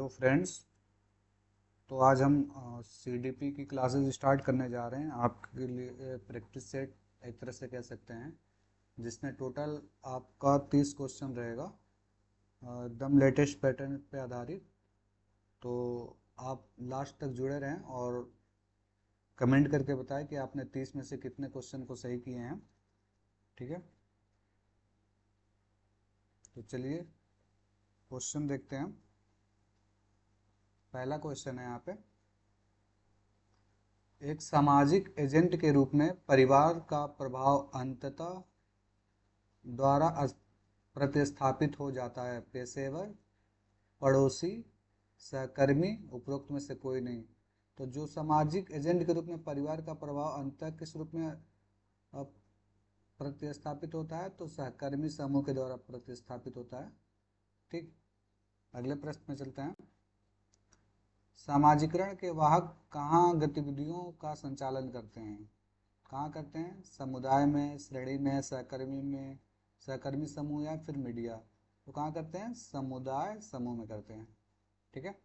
Friends, तो आज हम सीडीपी की क्लासेस स्टार्ट करने जा रहे हैं। आपके लिए प्रैक्टिस सेट एक तरह से कह सकते हैं, जिसमें टोटल आपका 30 क्वेश्चन रहेगा, एकदम लेटेस्ट पैटर्न पे आधारित। तो आप लास्ट तक जुड़े रहें और कमेंट करके बताएं कि आपने 30 में से कितने क्वेश्चन को सही किए हैं। ठीक है, तो चलिए क्वेश्चन देखते हैं। पहला क्वेश्चन है यहाँ पे, एक सामाजिक एजेंट के रूप में परिवार का प्रभाव अंततः द्वारा प्रतिस्थापित हो जाता है। पेशेवर, पड़ोसी, सहकर्मी, उपरोक्त में से कोई नहीं। तो जो सामाजिक एजेंट के रूप में परिवार का प्रभाव अंततः किस रूप में प्रतिस्थापित होता है, तो सहकर्मी समूह के द्वारा प्रतिस्थापित होता है। ठीक, अगले प्रश्न में चलते हैं। सामाजिकरण के वाहक कहाँ गतिविधियों का संचालन करते हैं? कहाँ करते हैं? समुदाय में, श्रेणी में, सहकर्मी में, सहकर्मी समूह या फिर मीडिया। तो कहाँ करते हैं? समुदाय समूह में करते हैं। ठीक है,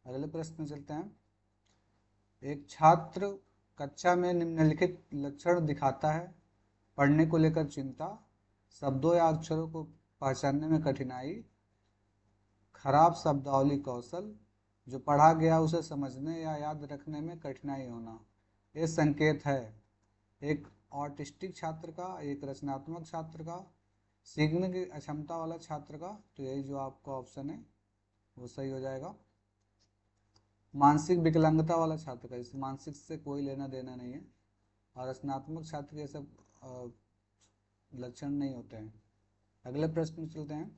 अगले प्रश्न में चलते हैं। एक छात्र कक्षा में निम्नलिखित लक्षण दिखाता है: पढ़ने को लेकर चिंता, शब्दों या अक्षरों को पहचानने में कठिनाई, खराब शब्दावली कौशल, जो पढ़ा गया उसे समझने या याद रखने में कठिनाई होना। ये संकेत है एक ऑटिस्टिक छात्र का, एक रचनात्मक छात्र का, सीखने की अक्षमता वाला छात्र का। तो यही जो आपका ऑप्शन है वो सही हो जाएगा। मानसिक विकलांगता वाला छात्र का, इस मानसिक से कोई लेना देना नहीं है, और रचनात्मक छात्र के सब लक्षण नहीं होते हैं। अगले प्रश्न में चलते हैं।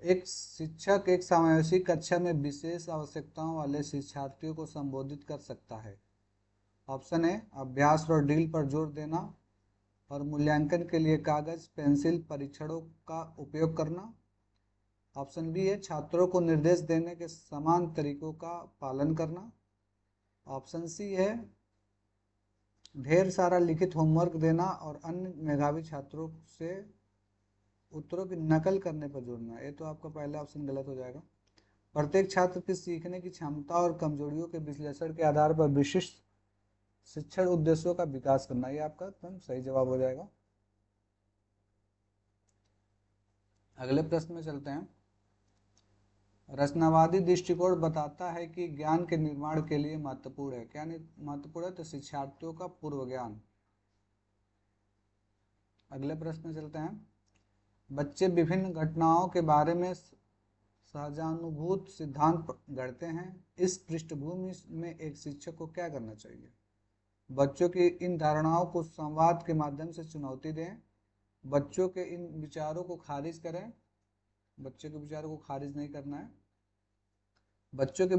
एक शिक्षक एक समावेशी कक्षा में विशेष आवश्यकताओं वाले शिक्षार्थियों को संबोधित कर सकता है। ऑप्शन है अभ्यास और ड्रिल पर जोर देना और मूल्यांकन के लिए कागज, पेंसिल, परीक्षणों का उपयोग करना। ऑप्शन बी है छात्रों को निर्देश देने के समान तरीकों का पालन करना। ऑप्शन सी है ढेर सारा लिखित होमवर्क देना और अन्य मेधावी छात्रों से उत्तरों की नकल करने पर जोड़ना। ये तो आपका पहला ऑप्शन गलत हो जाएगा। प्रत्येक छात्र की सीखने की क्षमता और कमजोरियों के विश्लेषण के आधार पर विशिष्ट शिक्षण उद्देश्यों का विकास करना। ये आपका एकदम सही जवाब हो जाएगा। अगले प्रश्न में चलते हैं। रचनावादी दृष्टिकोण बताता है कि ज्ञान के निर्माण के लिए महत्वपूर्ण है। क्या महत्वपूर्ण है? तो शिक्षार्थियों का पूर्व ज्ञान। अगले प्रश्न में चलते हैं। बच्चे विभिन्न घटनाओं के बारे में सहजानुभूत सिद्धांत गढ़ते हैं। इस पृष्ठभूमि में एक शिक्षक को क्या करना चाहिए? बच्चों की इन धारणाओं को संवाद के माध्यम से चुनौती दें, बच्चों के इन विचारों को खारिज करें। बच्चों के विचारों को खारिज नहीं करना है। बच्चों के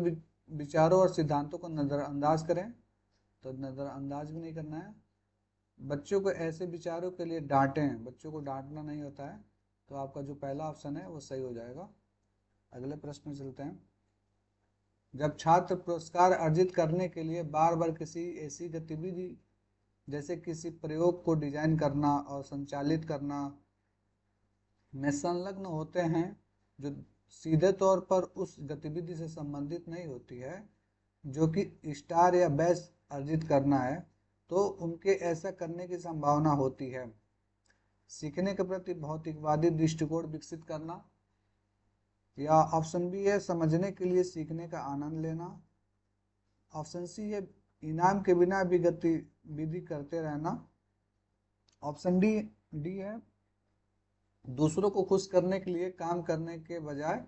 विचारों और सिद्धांतों को नज़रअंदाज करें, तो नज़रअंदाज भी नहीं करना है। बच्चों को ऐसे विचारों के लिए डांटें, बच्चों को डांटना नहीं होता है। तो आपका जो पहला ऑप्शन है वो सही हो जाएगा। अगले प्रश्न में चलते हैं। जब छात्र पुरस्कार अर्जित करने के लिए बार बार किसी ऐसी गतिविधि जैसे किसी प्रयोग को डिजाइन करना और संचालित करना में संलग्न होते हैं, जो सीधे तौर पर उस गतिविधि से संबंधित नहीं होती है, जो कि स्टार या बैच अर्जित करना है, तो उनके ऐसा करने की संभावना होती है। सीखने के प्रति भौतिकवादी दृष्टिकोण विकसित करना, या ऑप्शन बी है समझने के लिए सीखने का आनंद लेना। ऑप्शन सी है इनाम के बिना भी गतिविधि करते रहना। ऑप्शन डी है दूसरों को खुश करने के लिए काम करने के बजाय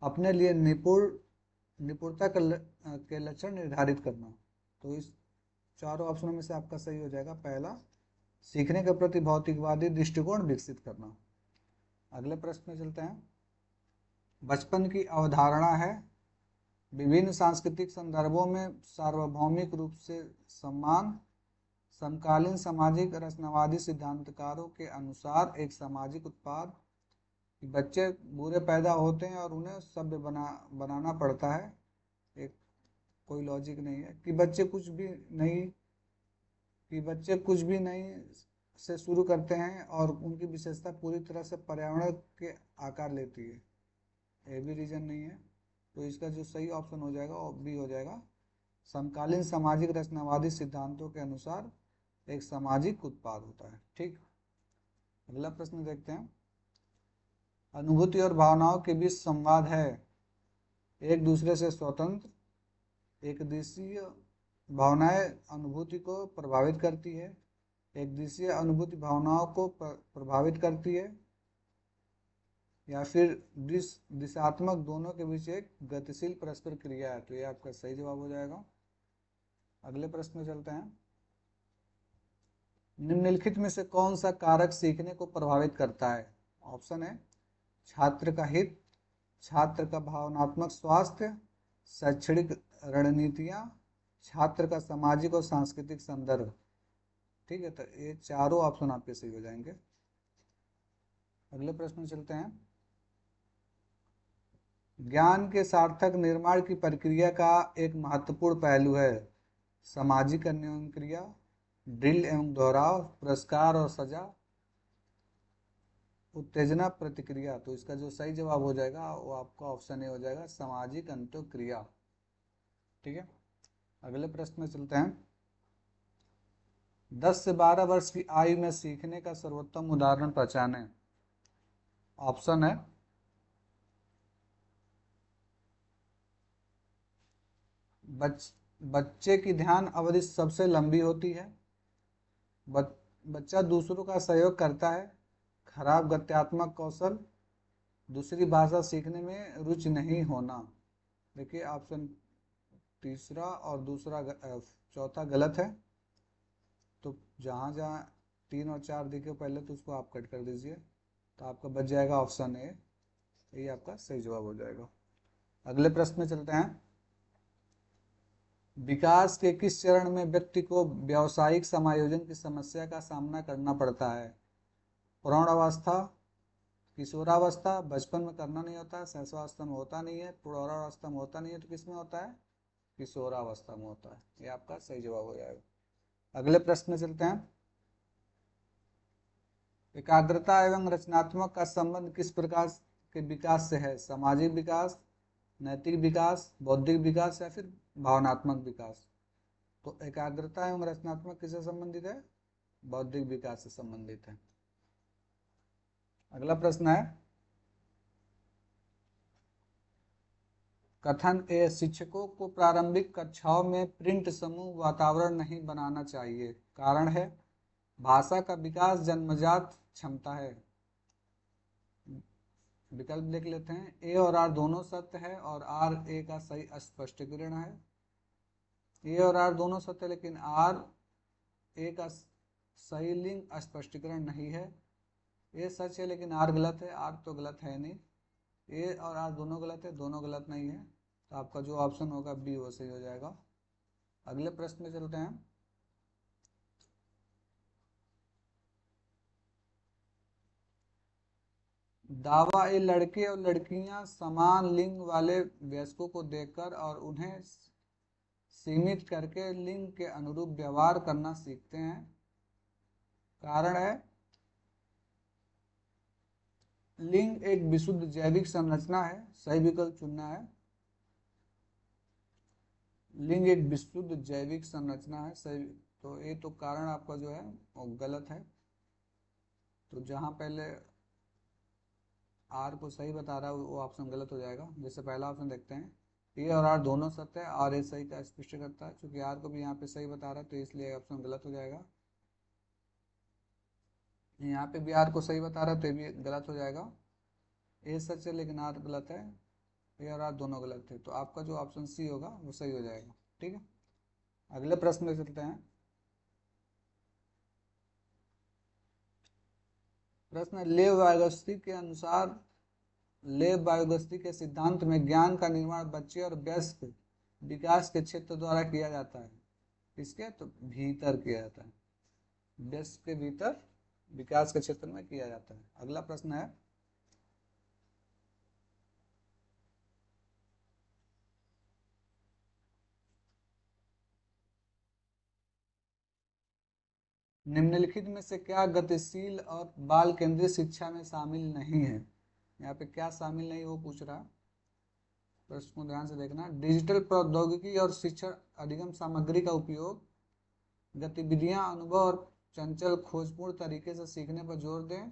अपने लिए निपुणता के लक्षण निर्धारित करना। तो इस चारों ऑप्शनों में से आपका सही हो जाएगा पहला, सीखने के प्रति भौतिकवादी दृष्टिकोण विकसित करना। अगले प्रश्न में चलते हैं। बचपन की अवधारणा है विभिन्न सांस्कृतिक संदर्भों में सार्वभौमिक रूप से सम्मान। समकालीन सामाजिक रचनावादी सिद्धांतकारों के अनुसार एक सामाजिक उत्पाद कि बच्चे बुरे पैदा होते हैं और उन्हें सभ्य बनाना पड़ता है। एक कोई लॉजिक नहीं है कि बच्चे कुछ भी नहीं से शुरू करते हैं और उनकी विशेषता पूरी तरह से पर्यावरण के आकार लेती है। ए भी रीजन नहीं है, तो इसका जो सही ऑप्शन हो जाएगा वो बी हो जाएगा। समकालीन सामाजिक रचनावादी सिद्धांतों के अनुसार एक सामाजिक उत्पाद होता है। ठीक, अगला प्रश्न देखते हैं। अनुभूति और भावनाओं के बीच संवाद है, एक दूसरे से स्वतंत्र। एक दिशीय भावनाएं अनुभूति को प्रभावित करती है, एक दिशीय अनुभूति भावनाओं को प्रभावित करती है, या फिर दिशात्मक दोनों के बीच एक गतिशील परस्पर क्रिया है। तो ये आपका सही जवाब हो जाएगा। अगले प्रश्न में चलते हैं। निम्नलिखित में से कौन सा कारक सीखने को प्रभावित करता है? ऑप्शन है छात्र का हित, छात्र का भावनात्मक स्वास्थ्य, शैक्षणिक रणनीतियां, छात्र का सामाजिक और सांस्कृतिक संदर्भ। ठीक है, तो ये चारों ऑप्शन आपके सही हो जाएंगे। अगले प्रश्न में चलते हैं। ज्ञान के सार्थक निर्माण की प्रक्रिया का एक महत्वपूर्ण पहलू है सामाजिक अन्योन्य क्रिया, ड्रिल एवं दोहराव, पुरस्कार और सजा, उत्तेजना प्रतिक्रिया। तो इसका जो सही जवाब हो जाएगा वो आपका ऑप्शन ए हो जाएगा, सामाजिक अंतःक्रिया। ठीक है, अगले प्रश्न में चलते हैं। 10 से 12 वर्ष की आयु में सीखने का सर्वोत्तम उदाहरण पहचानें। ऑप्शन है बच्चे की ध्यान अवधि सबसे लंबी होती है, बच्चा दूसरों का सहयोग करता है, खराब गत्यात्मक कौशल, दूसरी भाषा सीखने में रुचि नहीं होना। देखिए ऑप्शन तीसरा और दूसरा चौथा गलत है, तो जहाँ जहाँ 3 और 4 दिखे पहले तो उसको आप कट कर दीजिए, तो आपका बच जाएगा ऑप्शन ए, ये आपका सही जवाब हो जाएगा। अगले प्रश्न में चलते हैं। विकास के किस चरण में व्यक्ति को व्यावसायिक समायोजन की समस्या का सामना करना पड़ता है? प्रौढ़ावस्था, किशोरावस्था, बचपन में करना नहीं होता, शैशवावस्था में होता नहीं है, प्रौढ़ावस्था में होता नहीं है, तो किस में होता है? किशोरावस्था में होता है। ये आपका सही जवाब हो जाएगा। अगले प्रश्न में चलते हैं। एकाग्रता एवं रचनात्मक का संबंध किस प्रकार के विकास से है? सामाजिक विकास, नैतिक विकास, बौद्धिक विकास या फिर भावनात्मक विकास? तो एकाग्रता एवं रचनात्मक किससे संबंधित है? बौद्धिक विकास से संबंधित है। अगला प्रश्न है। कथन ए, शिक्षकों को प्रारंभिक कक्षाओं में प्रिंट समूह वातावरण नहीं बनाना चाहिए, कारण है भाषा का विकास जन्मजात क्षमता है। विकल्प देख लेते हैं। ए और आर दोनों सत्य है और आर ए का सही स्पष्टीकरण है। ए और आर दोनों सत्य है लेकिन आर ए का सही लिंग स्पष्टीकरण नहीं है। ए सच है लेकिन आर गलत है, आर तो गलत है नहीं। ए और आर दोनों गलत है, दोनों गलत नहीं है, तो आपका जो ऑप्शन होगा बी वो सही हो जाएगा। अगले प्रश्न में चलते हैं। दावा ए, लड़के और लड़कियां समान लिंग वाले वयस्कों को देखकर और उन्हें सीमित करके लिंग के अनुरूप व्यवहार करना सीखते हैं, कारण है लिंग एक विशुद्ध जैविक संरचना है, सही विकल्प चुनना है। लिंग एक विशुद्ध जैविक संरचना है, सही। तो ये तो कारण आपका जो है वो गलत है, तो जहां पहले आर को सही बता रहा है वो ऑप्शन गलत हो जाएगा। जैसे पहला ऑप्शन देखते हैं, ए और आर दोनों सत्य है, आर ए सही का स्पष्ट करता है, क्योंकि आर को भी यहाँ पे सही बता रहा है तो इसलिए ऑप्शन गलत हो जाएगा। यहाँ पे भी आर को सही बता रहा है तो ये भी गलत हो जाएगा। ए सच है लेकिन आर गलत है, ए और आर दोनों गलत है, तो आपका जो ऑप्शन सी होगा वो सही हो जाएगा। ठीक है, अगले प्रश्न में चलते हैं। प्रश्न लेव वायगस्ती के अनुसार, लेव वायगस्ती के सिद्धांत में ज्ञान का निर्माण बच्चे और वयस्क विकास के क्षेत्र द्वारा किया जाता है। किसके? तो भीतर किया जाता है, वयस्क के भीतर विकास के क्षेत्र में किया जाता है। अगला प्रश्न है। निम्नलिखित में से क्या गतिशील और बाल केंद्रित शिक्षा में शामिल नहीं है? यहाँ पे क्या शामिल नहीं वो पूछ रहा है। प्रश्न को ध्यान से देखना। डिजिटल प्रौद्योगिकी और शिक्षण अधिगम सामग्री का उपयोग गतिविधियां, अनुभव और चंचल खोजपूर्ण तरीके से सीखने पर जोर दें।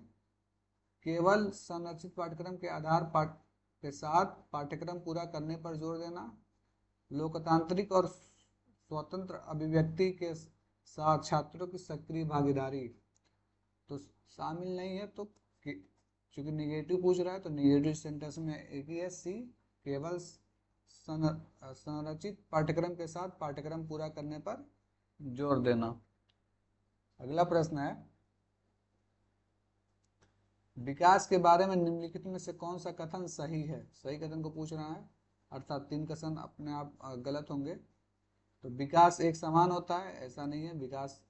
केवल संरचित पाठ्यक्रम के आधार पाठ के साथ पाठ्यक्रम पूरा करने पर जोर देना। लोकतांत्रिक और स्वतंत्र अभिव्यक्ति के साथ छात्रों की सक्रिय भागीदारी तो शामिल नहीं है, तो चूंकि निगेटिव पूछ रहा है तो निगेटिव सेंटेंस में एक ही है सी। केवल संरचित पाठ्यक्रम के साथ पाठ्यक्रम पूरा करने पर जोर देना। अगला प्रश्न है, विकास के बारे में निम्नलिखित में से कौन सा कथन सही है? सही कथन को पूछ रहा है, अर्थात 3 कथन अपने आप गलत होंगे। तो विकास एक समान होता है, ऐसा नहीं है। विकास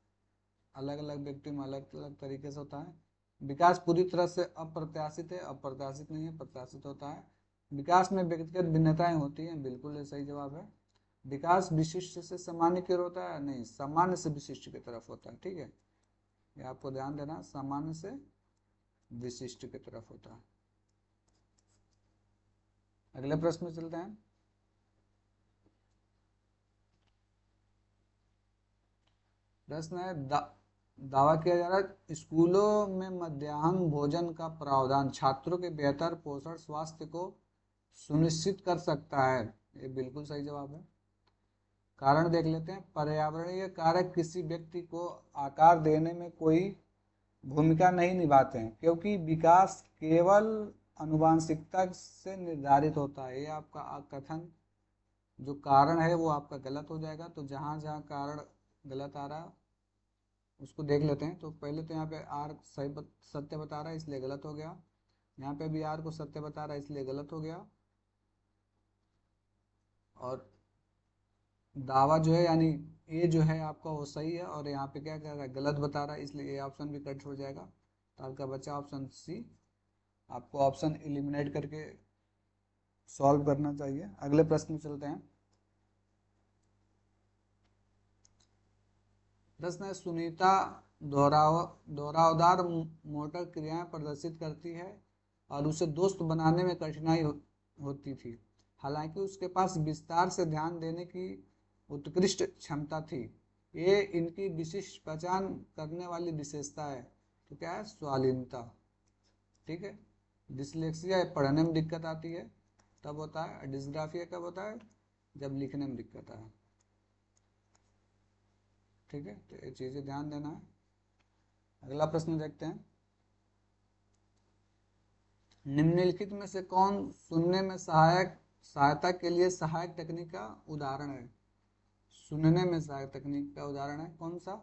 अलग अलग व्यक्ति में अलग अलग तरीके से होता है। विकास पूरी तरह से अप्रत्याशित है, अप्रत्याशित नहीं है, प्रत्याशित होता है। विकास में व्यक्तिगत भिन्नताएं होती हैं, बिल्कुल ये सही जवाब है। विकास विशिष्ट से सामान्य की ओर होता है, नहीं, सामान्य से विशिष्ट की तरफ होता है। ठीक है, ये आपको ध्यान देना, सामान्य से विशिष्ट की तरफ होता है। अगले प्रश्न में चलते हैं। प्रश्न है, दावा किया जा रहा है स्कूलों में मध्याह्न भोजन का प्रावधान छात्रों के बेहतर पोषण स्वास्थ्य को सुनिश्चित कर सकता है। ये बिल्कुल सही जवाब है। कारण देख लेते हैं। पर्यावरणीय कारक किसी व्यक्ति को आकार देने में कोई भूमिका नहीं निभाते हैं, क्योंकि विकास केवल आनुवांशिकता से निर्धारित होता है। ये आपका कथन जो कारण है वो आपका गलत हो जाएगा। तो जहाँ जहाँ कारण गलत आ रहा है उसको देख लेते हैं। तो पहले तो यहाँ पे आर सत्य बता रहा है, इसलिए गलत हो गया। यहाँ पे भी आर को सत्य बता रहा है, इसलिए गलत हो गया। और दावा जो है यानी ये जो है आपका वो सही है, और यहाँ पे क्या कह रहा है, गलत बता रहा है, इसलिए ये ऑप्शन भी कट हो जाएगा। तो आपका बचा ऑप्शन सी। आपको ऑप्शन एलिमिनेट करके सॉल्व करना चाहिए। अगले प्रश्न में चलते हैं। प्रश्न है, सुनीता दोहरावदार मोटर क्रियाएं प्रदर्शित करती है और उसे दोस्त बनाने में कठिनाई होती थी, हालांकि उसके पास विस्तार से ध्यान देने की उत्कृष्ट क्षमता थी। ये इनकी विशिष्ट पहचान करने वाली विशेषता है। तो क्या है? स्वालीनता। ठीक है। डिसलेक्सिया पढ़ने में दिक्कत आती है तब होता है। डिस्ग्राफिया कब होता है? जब लिखने में दिक्कत आए। ठीक है, तो ये चीज़ें ध्यान देना है। अगला प्रश्न देखते हैं। निम्नलिखित में से कौन सुनने में सहायता के लिए सहायक तकनीक का उदाहरण है? सुनने में सहायक तकनीक का उदाहरण है कौन सा?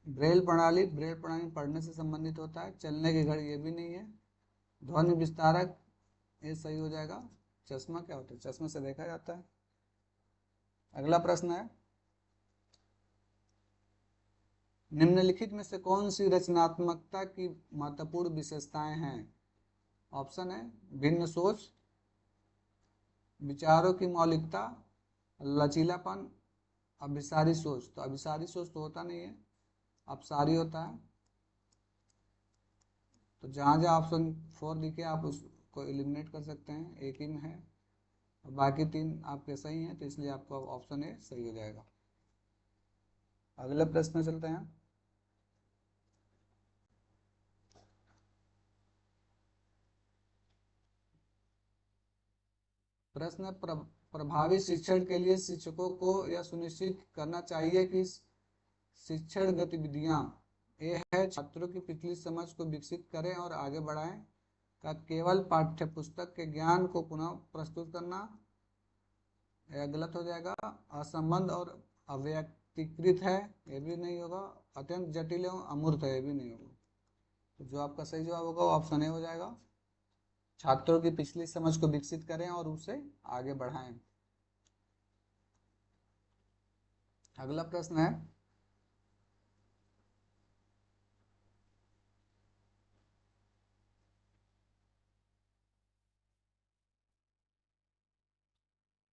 ब्रेल प्रणाली पढ़ने से संबंधित होता है। चलने की घड़ी ये भी नहीं है। ध्वनि विस्तारक ये सही हो जाएगा। चश्मा क्या होता है? चश्मे से देखा जाता है। अगला प्रश्न है, निम्नलिखित में से कौन सी रचनात्मकता की महत्वपूर्ण विशेषताएं हैं? ऑप्शन है भिन्न सोच, विचारों की मौलिकता, लचीलापन, अभिसारी सोच। तो अभिसारी सोच तो होता नहीं है, अपसारी होता है। तो जहाँ जहाँ ऑप्शन 4 दिखे आप उसको एलिमिनेट कर सकते हैं, एक ही में है। और बाकी 3 आपके सही हैं, तो इसलिए आपका ऑप्शन ए सही हो जाएगा। अगले प्रश्न में चलते हैं। प्रश्न प्रभावी शिक्षण के लिए शिक्षकों को यह सुनिश्चित करना चाहिए कि शिक्षण गतिविधियां ये है छात्रों की पिछली समझ को विकसित करें और आगे बढ़ाएं, का केवल पाठ्यपुस्तक के ज्ञान को पुनः प्रस्तुत करना। यह गलत हो जाएगा। असंबद्ध और अव्यक्तिकृत है, ये भी नहीं होगा। अत्यंत जटिल एवं अमूर्त है, ये भी नहीं होगा। तो जो आपका सही जवाब होगा वो ऑप्शन ए हो जाएगा। छात्रों की पिछली समझ को विकसित करें और उसे आगे बढ़ाएं। अगला प्रश्न है,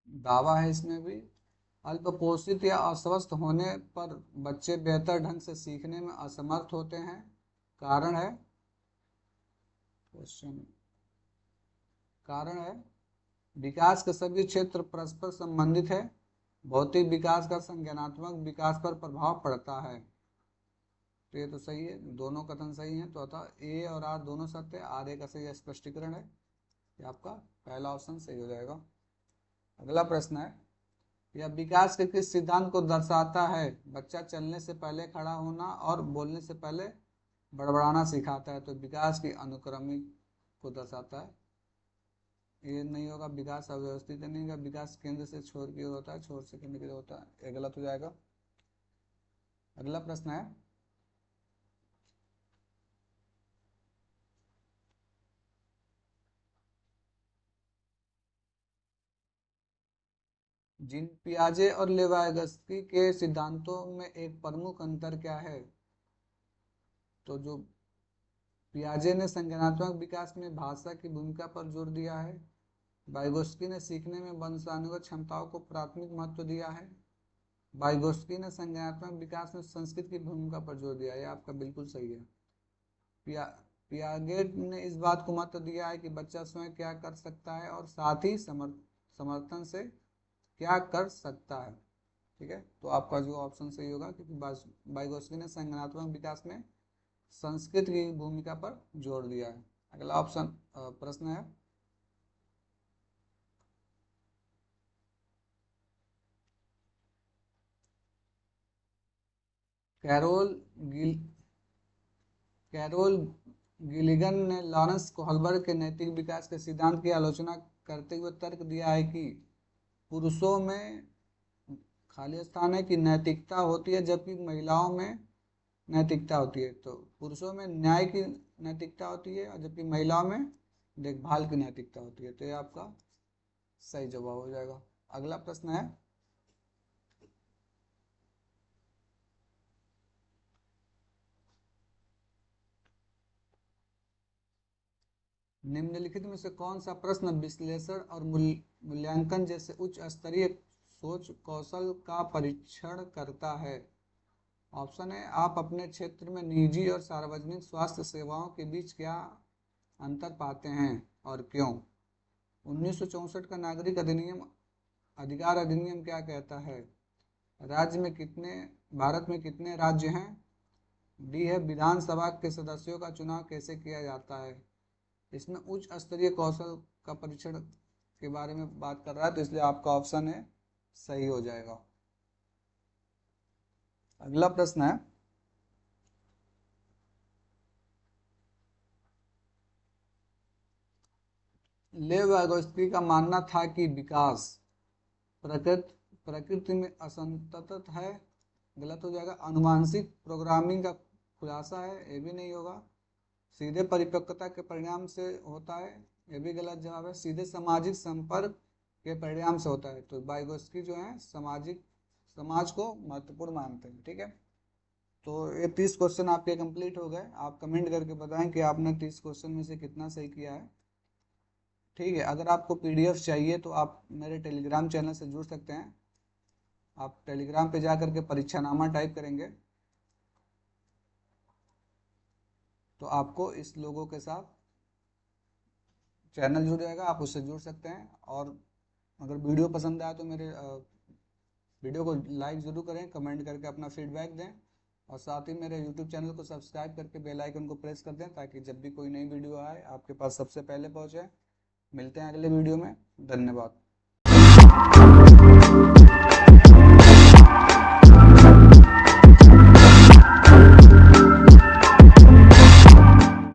दावा है इसमें भी। अल्पपोषित या अस्वस्थ होने पर बच्चे बेहतर ढंग से सीखने में असमर्थ होते हैं। कारण है, क्वेश्चन कारण है विकास के सभी क्षेत्र परस्पर संबंधित है। भौतिक विकास का संज्ञानात्मक विकास पर प्रभाव पड़ता है। तो ये तो सही है, दोनों कथन सही हैं। तो अतः ए और आर दोनों सत्य है। आर ए का सही स्पष्टीकरण है। ये आपका पहला ऑप्शन सही हो जाएगा। अगला प्रश्न है, यह विकास के किस सिद्धांत को दर्शाता है? बच्चा चलने से पहले खड़ा होना और बोलने से पहले बड़बड़ाना सिखाता है। तो विकास की अनुक्रमिक को दर्शाता है। ये नहीं होगा, विकास अव्यवस्थित नहीं होगा, विकास केंद्र से छोर की ओर होता है, छोर से केंद्र की ओर होता है। ये गलत हो जाएगा। अगला प्रश्न है, जीन पियाजे और लेवाइगस्की के सिद्धांतों में एक प्रमुख अंतर क्या है? तो जो पियाजे ने संज्ञानात्मक विकास में भाषा की भूमिका पर जोर दिया है, वाइगोस्की ने सीखने में वंशानुगत क्षमताओं को प्राथमिक महत्व दिया है, वाइगोस्की ने संज्ञानात्मक विकास में संस्कृत की भूमिका पर जोर दिया है। यह आपका बिल्कुल सही है। पियागेट ने इस बात को महत्व दिया है कि बच्चा स्वयं क्या कर सकता है और साथ ही समर्थन से क्या कर सकता है। ठीक है, तो आपका जो ऑप्शन सही होगा, क्योंकि वाइगोस्की ने संज्ञानात्मक विकास में संस्कृत की भूमिका पर जोर दिया है। अगला ऑप्शन प्रश्न है, कैरोल गिलिगन ने लॉरेंस कोहलबर्ग के नैतिक विकास के सिद्धांत की आलोचना करते हुए तर्क दिया है कि पुरुषों में खाली स्थान है कि नैतिकता होती है, जबकि महिलाओं में नैतिकता होती है। तो पुरुषों में न्याय की नैतिकता होती है और जबकि महिलाओं में देखभाल की नैतिकता होती है। तो ये आपका सही जवाब हो जाएगा। अगला प्रश्न है, निम्नलिखित में से कौन सा प्रश्न विश्लेषण और मूल्यांकन जैसे उच्च स्तरीय सोच कौशल का परीक्षण करता है? ऑप्शन है, आप अपने क्षेत्र में निजी और सार्वजनिक स्वास्थ्य सेवाओं के बीच क्या अंतर पाते हैं और क्यों? 1964 का नागरिक अधिकार अधिनियम क्या कहता है? भारत में कितने राज्य हैं? डी है, विधानसभा के सदस्यों का चुनाव कैसे किया जाता है? इसमें उच्च स्तरीय कौशल का परीक्षण के बारे में बात कर रहा है, तो इसलिए आपका ऑप्शन है सही हो जाएगा। अगला प्रश्न है, लेव वाइगोस्की का मानना था कि विकास प्रकृति में असंतत है। गलत हो जाएगा। अनुवांशिक प्रोग्रामिंग का खुलासा है, ये भी नहीं होगा। सीधे परिपक्वता के परिणाम से होता है, ये भी गलत जवाब है। सीधे सामाजिक संपर्क के परिणाम से होता है। तो वाइगोस्की जो है समाज को महत्वपूर्ण मानते हैं। ठीक है, तो ये 30 क्वेश्चन आपके कंप्लीट हो गए। आप कमेंट करके बताएं कि आपने 30 क्वेश्चन में से कितना सही किया है। ठीक है, अगर आपको पीडीएफ चाहिए तो आप मेरे टेलीग्राम चैनल से जुड़ सकते हैं। आप टेलीग्राम पे जा करके परीक्षानामा टाइप करेंगे तो आपको इस लोगों के साथ चैनल जुड़ जाएगा, आप उससे जुड़ सकते हैं। और अगर वीडियो पसंद आया तो मेरे वीडियो को लाइक ज़रूर करें, कमेंट करके अपना फीडबैक दें और साथ ही मेरे यूट्यूब चैनल को सब्सक्राइब करके बेल आइकन को प्रेस कर दें ताकि जब भी कोई नई वीडियो आए आपके पास सबसे पहले पहुँचे। मिलते हैं अगले वीडियो में। धन्यवाद।